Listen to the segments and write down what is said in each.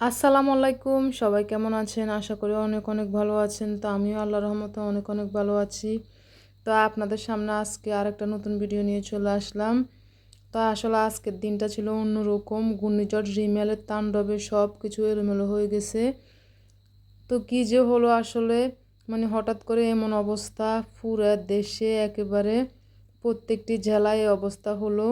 আসসালামু আলাইকুম, সবাই কেমন আছেন? আশা করি অনেক অনেক ভালো আছেন। তো আমিও আল্লাহর রহমতে অনেক অনেক ভালো আছি। তো আপনাদের সামনে আজকে আরেকটা নতুন ভিডিও নিয়ে চলে আসলাম। তো আসলে আজকের দিনটা ছিল অন্যরকম। ঘূর্ণিঝড় রিমেলের তাণ্ডবে সব কিছু এলোমেলো হয়ে গেছে। তো কী যে হলো আসলে, মানে হঠাৎ করে এমন অবস্থা, পুরো দেশে একেবারে প্রত্যেকটি জেলায় এই অবস্থা হলো।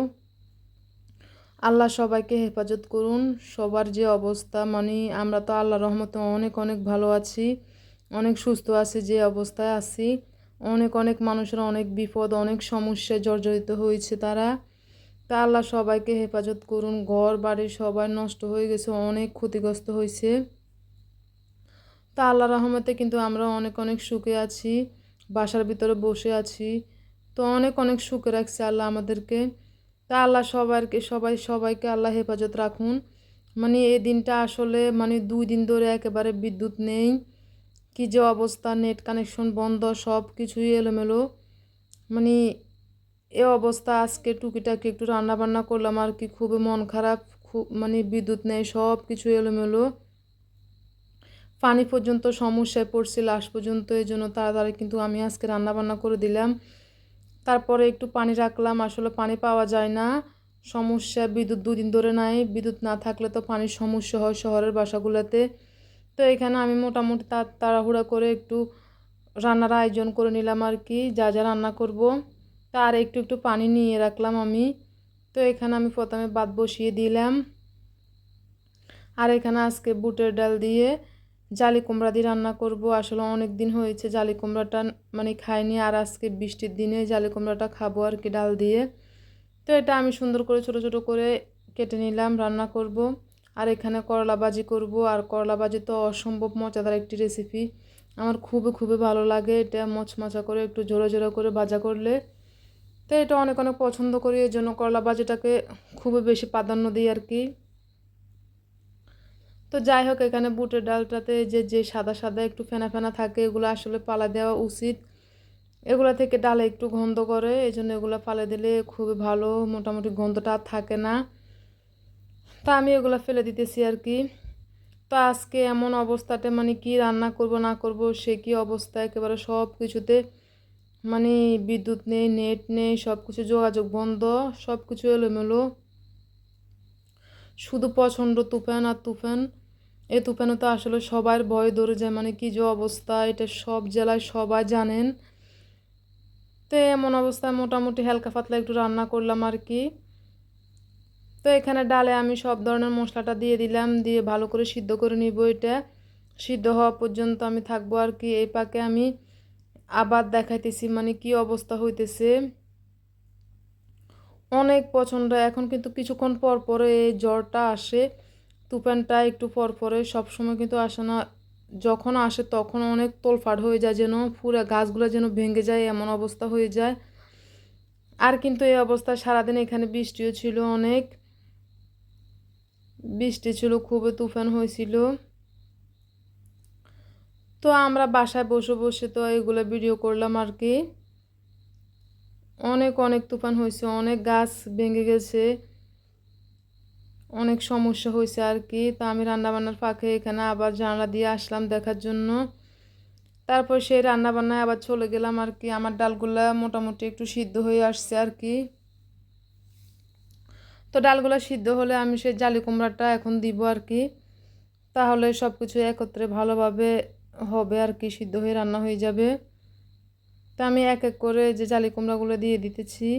আল্লাহ সবাইকে হেফাজত করুন। সবার যে অবস্থা, মানে আমরা তো আল্লাহর রহমতে অনেক অনেক ভালো আছি, অনেক সুস্থ আছি, যে অবস্থায় আছি। অনেক অনেক মানুষের অনেক বিপদ, অনেক সমস্যায় জর্জরিত হয়েছে তারা। তা আল্লাহ সবাইকে হেফাজত করুন। ঘর বাড়ি সবাই নষ্ট হয়ে গেছে, অনেক ক্ষতিগ্রস্ত হয়েছে। তা আল্লাহর রহমতে কিন্তু আমরা অনেক অনেক সুখে আছি, বাসার ভিতরে বসে আছি। তো অনেক অনেক সুখে রাখছে আল্লাহ আমাদেরকে। তা আল্লাহ সবাইকে আল্লাহ হেফাজত রাখুন। মানে এই দিনটা আসলে মানে 2 দিন ধরে একেবারে বিদ্যুৎ নেই, কি যে অবস্থা, নেট কানেকশন বন্ধ, সব কিছুই এলোমেলো। মানে এ অবস্থা, আজকে টুকিটাকি একটু রান্না বান্না করলাম আর কি, খুবই মন খারাপ। খুব মানে বিদ্যুৎ নেই, সব কিছু এলোমেলো। পানি পর্যন্ত সমস্যায় পড়ছি লাস্ট পর্যন্ত, এই জন্য তাড়াতাড়ি কিন্তু আমি আজকে রান্না বান্না করে দিলাম। তারপরে একটু পানি রাখলাম, আসলে পানি পাওয়া যায় না, সমস্যা। বিদ্যুৎ 2 দিন ধরে নাই, বিদ্যুৎ না থাকলে তো পানির সমস্যা হয় শহরের বাসাগুলোতে। তো এখানে আমি মোটামুটি তাড়াহুড়া করে একটু রান্নার আয়োজন করে নিলাম আর কি, যা যা রান্না করব। তার একটু একটু পানি নিয়ে রাখলাম আমি। তো এখানে আমি প্রথমে ভাত বসিয়ে দিলাম। আর এখানে আজকে বুটের ডাল দিয়ে জালি কুমড়া দিয়ে রান্না করব। আসলে অনেক দিন হয়েছে জালি কুমড়াটা মানে খাইনি, আর আজকে বৃষ্টির দিনে জালি কুমড়াটা খাবো আর কি, ডাল দিয়ে। তো এটা আমি সুন্দর করে ছোট ছোট করে কেটে নিলাম, রান্না করব। আর এখানে করলা ভাজি করব। আর করলা ভাজি তো অসম্ভব মজাদার একটি রেসিপি, আমার খুবই খুবই ভালো লাগে এটা, মচমচা করে একটু ঝোড়ো ঝোড়ো করে ভাজা করলে। তো এটা অনেক অনেক পছন্দ করি, এই জন্য করলা ভাজিটাকে খুবই বেশি প্রাধান্য দিই আর কি। তো যাই হোক, এখানে বুটের ডালটাতে যে যে সাদা সাদা একটু ফেনা ফেনা থাকে, এগুলো আসলে পালা দেওয়া উচিত। এগুলা থেকে ডালে একটু গন্ধ করে, এই জন্য এগুলো ফালে দিলে খুবই ভালো, মোটামুটি গন্ধটা আর থাকে না। তা আমি এগুলো ফেলে দিতেছি আর কি। তো আজকে এমন অবস্থাতে মানে কি রান্না করব না করব সে কি অবস্থা, একেবারে সব কিছুতে মানে বিদ্যুৎ নেই, নেট নেই, সব কিছু যোগাযোগ বন্ধ, সব কিছু এলোমেলো। শুধু প্রচণ্ড তুফান আর তুফান। এই তুফানে তো আসলে সবার ভয় ধরে যায়, মানে কি যে অবস্থা, এটা সব জেলায় সবাই জানেন। তো এমন অবস্থায় মোটামুটি হালকা পাতলা একটু রান্না করলাম আর কি। তো এখানে ডালে আমি সব ধরনের মশলাটা দিয়ে দিলাম, দিয়ে ভালো করে সিদ্ধ করে নিব। এটা সিদ্ধ হওয়া পর্যন্ত আমি থাকবো আর কি। এই পাকে আমি আবার দেখাইতেছি মানে কি অবস্থা হইতেছে, অনেক পছন্দ। এখন কিন্তু কিছুক্ষণ পর পরে এই জ্বরটা আসে, তুফানটা একটু পর পরে, সবসময় কিন্তু আসে না। যখন আসে তখন অনেক তোলফাড় হয়ে যায়, যেন পুরো গাছগুলো যেন ভেঙে যায়, এমন অবস্থা হয়ে যায়। আর কিন্তু এই অবস্থা সারাদিন এখানে বৃষ্টিও ছিল, অনেক বৃষ্টি ছিল, খুবই তুফান হয়েছিল। তো আমরা বাসায় বসে বসে তো এগুলো ভিডিও করলাম আর কি। অনেক অনেক তুফান হয়েছে, অনেক গাছ ভেঙে গেছে, অনেক সমস্যা হয়েছে আর কি। তা আমি রান্নাবান্নার ফাঁকে এখানে আবার জানালা দিয়ে আসলাম দেখার জন্য। তারপর সেই রান্নাবান্নায় আবার চলে গেলাম আর কি। আমার ডালগুলা মোটামুটি একটু সিদ্ধ হয়ে আসছে আর কি। তো ডালগুলা সিদ্ধ হলে আমি সেই জালি কুমড়াটা এখন দিব আর কি, তাহলে সব কিছু একত্রে ভালোভাবে হবে আর কি, সিদ্ধ হয়ে রান্না হয়ে যাবে। তা আমি এক এক করে যে জালি কুমড়াগুলো দিয়ে দিতেছি,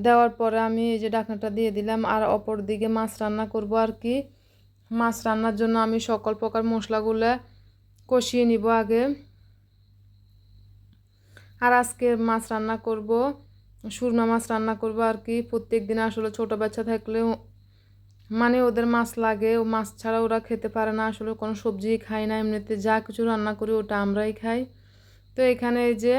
দেওয়ার পরে আমি এই যে ঢাকনাটা দিয়ে দিলাম। আর অপর দিকে মাছ রান্না করব আর কি। মাছ রান্নার জন্য আমি সকল প্রকার মশলাগুলো কষিয়ে নিব আগে। আর আজকে মাছ রান্না করব, সুরমা মাছ রান্না করব আর কি। প্রত্যেক দিন আসলে ছোটো বাচ্চা থাকলে মানে ওদের মাছ লাগে, ও মাছ ছাড়া ওরা খেতে পারে না, আসলে কোনো সবজিই খায় না, এমনিতে যা কিছু রান্না করি ওটা আমরাই খাই। তো এখানে এই যে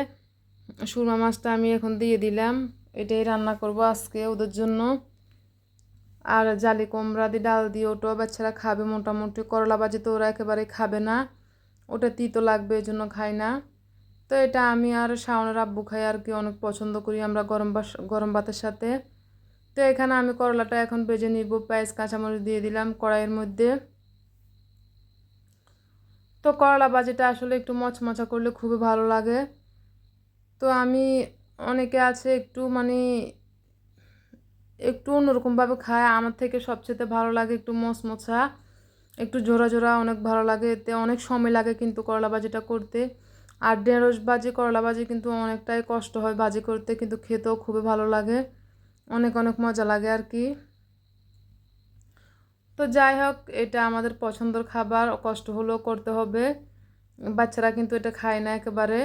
সুরমা মাছটা আমি এখন দিয়ে দিলাম, এটাই রান্না করব আজকে ওদের জন্য। আর জালি কুমড়া দিয়ে ডাল দিয়ে ওটাও বাচ্চারা খাবে মোটামুটি। করলা ভাজি তো ওরা একেবারে খাবে না, ওটা তিতো লাগবে, এই জন্য খায় না। তো এটা আমি আর শাওনের আব্বু খাই আর কি, অনেক পছন্দ করি আমরা গরম ভাতের সাথে। তো এখানে আমি করলাটা এখন ভেজে নিব, পেঁয়াজ কাঁচামরিচ দিয়ে দিলাম কড়াইয়ের মধ্যে। তো করলা ভাজিটা আসলে একটু মচমচা করলে খুবই ভালো লাগে। তো আমি অনেকে আছে একটু মানে একটু অন্যরকমভাবে খায়, আমার থেকে সবচেয়ে ভালো লাগে একটু মচমচা, একটু জোড়া জোড়া অনেক ভালো লাগে। এতে অনেক সময় লাগে কিন্তু করলা ভাজিটা করতে। আর ঢেঁড়স ভাজি করলা ভাজি কিন্তু অনেকটাই কষ্ট হয় ভাজি করতে, কিন্তু খেতেও খুবই ভালো লাগে, অনেক অনেক মজা লাগে আর কি। তো যাই হোক, এটা আমাদের পছন্দের খাবার, কষ্ট হলেও করতে হবে, বাচ্চারা কিন্তু এটা খায় না একেবারে।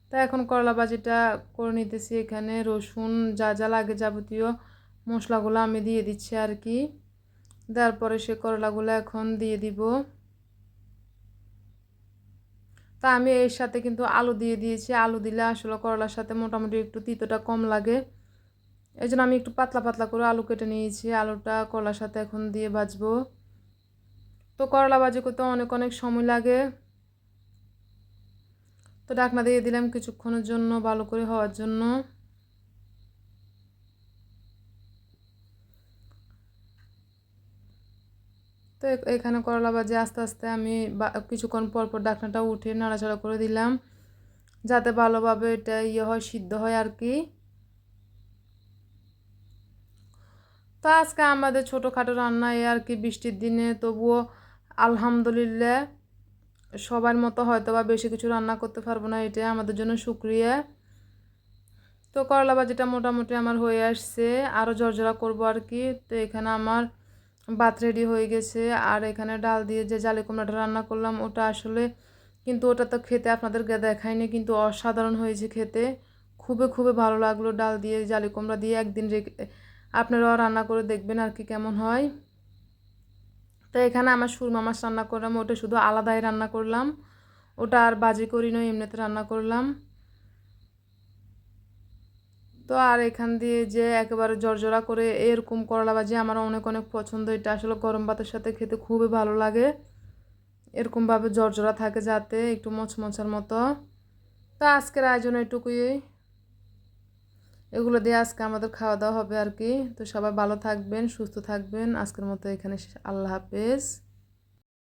তা এখন করলা ভাজিটা করে নিতেছি, এখানে রসুন যা যা লাগে যাবতীয় মশলাগুলো আমি দিয়ে দিচ্ছি আর কি। দেওয়ার পরে সে করলাগুলো এখন দিয়ে দিব। তা আমি এর সাথে কিন্তু আলু দিয়ে দিয়েছি, আলু দিলে আসলে করলার সাথে মোটামুটি একটু তিতোটা কম লাগে, এই জন্য আমি একটু পাতলা পাতলা করে আলু কেটে নিয়েছি, আলুটা করলার সাথে এখন দিয়ে ভাজবো। তো করলা ভাজি করতে অনেক অনেক সময় লাগে। তো ঢাকনা দিয়ে দিলাম কিছুক্ষণের জন্য ভালো করে হওয়ার জন্য। তো এখানে করলা ভাজি আস্তে আস্তে আমি কিছুক্ষণ পর পর ঢাকনাটা উঠে নাড়াচাড়া করে দিলাম, যাতে ভালোভাবে এটা হয়, সিদ্ধ হয় আর কি। তো আজকে আমাদের ছোটোখাটো রান্না এই আর কি, বৃষ্টির দিনে, তবুও আলহামদুলিল্লাহ সবার মতো হয়তো বা বেশি কিছু রান্না করতে পারবো না, এটাই আমাদের জন্য শুকরিয়া। তো করলা ভাজিটা মোটামুটি আমার হয়ে আসছে, আরও জর্জরা করব আর কি। তো এখানে আমার ভাত রেডি হয়ে গেছে, আর এখানে ডাল দিয়ে যে জালি কুমড়াটা রান্না করলাম ওটা আসলে কিন্তু ওটা তো খেতে আপনাদেরকে দেখায়নি, কিন্তু অসাধারণ হয়েছে খেতে, খুবই খুবই ভালো লাগলো। ডাল দিয়ে জালি কুমড়া দিয়ে একদিন আপনারাও রান্না করে দেখবেন আর কি কেমন হয়। তো এখানে আমার সুরমা মাছ রান্না করলাম, ওটা শুধু আলাদাই রান্না করলাম, ওটা আর ভাজি করি নয়, এমনিতে রান্না করলাম। তো আর এখান দিয়ে যে একেবারে জর্জরা করে এরকম করলা ভাজি আমার অনেক অনেক পছন্দ, এটা আসলে গরম ভাতের সাথে খেতে খুবই ভালো লাগে, এরকমভাবে জর্জরা থাকে যাতে একটু মচমচার মতো। তো আজকের আয়োজন এটুকুই, এগুলো দিয়ে আজকে আমাদের খাওয়া দাওয়া হবে আর কি। তো সবাই ভালো থাকবেন, সুস্থ থাকবেন, আজকের মতো এখানে আল্লাহ হাফেজ।